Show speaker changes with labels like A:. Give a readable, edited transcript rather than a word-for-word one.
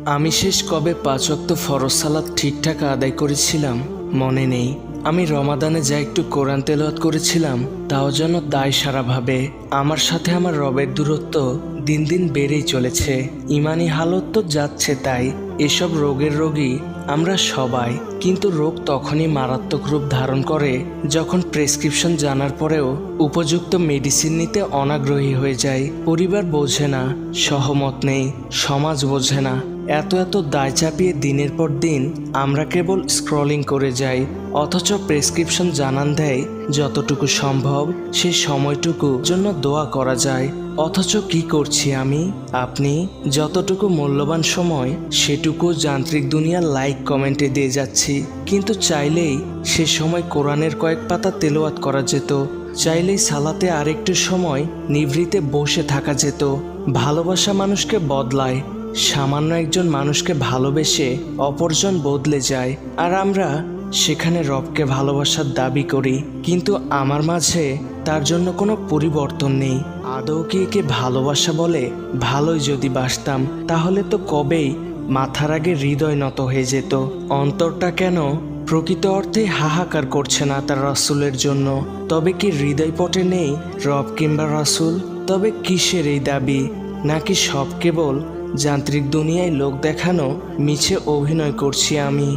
A: আমি শেষ কবে 5 ওয়াক্ত ফরজ সালাত ঠিকঠাক আদায় করেছিলাম মনে নেই। আমি রমাদানে যা একটু কোরআন তেলাওয়াত করেছিলাম তাও যেন দায় সারাভাবে। আমার সাথে আমার রবের দূরত্ব দিন দিন বেড়েই চলেছে। ইমানি হালত তো যাচ্ছে তাই। এসব রোগের রোগী আমরা সবাই, কিন্তু রোগ তখনই মারাত্মক রূপ ধারণ করে যখন প্রেসক্রিপশন জানার পরেও উপযুক্ত মেডিসিন নিতে অনাগ্রহী হয়ে যায়। পরিবার বোঝে না, সহমত নেই, সমাজ বোঝে না। এত এত দায় চাপিয়ে দিনের পর দিন আমরা কেবল স্ক্রলিং করে যাই, অথচ প্রেসক্রিপশন জানান দেয় যতটুকু সম্ভব সেই সময়টুকু জন্য দোয়া করা যায়। অথচ কি করছি আমি, আপনি? যতটুকু মূল্যবান সময় সেটুকু যান্ত্রিক দুনিয়ার লাইক কমেন্টে দিয়ে যাচ্ছি। কিন্তু চাইলেই সে সময় কোরআনের কয়েক পাতা তেলাওয়াত করা যেত, চাইলেই সালাতে আরেকটু সময় নিভৃতে বসে থাকা যেত। ভালোবাসা মানুষকে বদলায়। সামান্য একজন মানুষকে ভালোবেসে অপরজন বদলে যায়, আর আমরা সেখানে রবকে ভালোবাসার দাবি করি, কিন্তু আমার মাঝে তার জন্য কোনো পরিবর্তন নেই। আদৌ কি একে ভালোবাসা বলে? ভালোই যদি বাসতাম তাহলে তো কবেই মাথার আগে হৃদয় নত হয়ে যেত। অন্তরটা কেন প্রকৃত অর্থে হাহাকার করছে না তার রাসূলের জন্য? তবে কি হৃদয়পটে নেই রব কিংবা রাসূল? তবে কিসের এই দাবি? নাকি সব কেবল যান্ত্রিক দুনিয়ায় লোক দেখানো মিছে অভিনয় করছি আমি?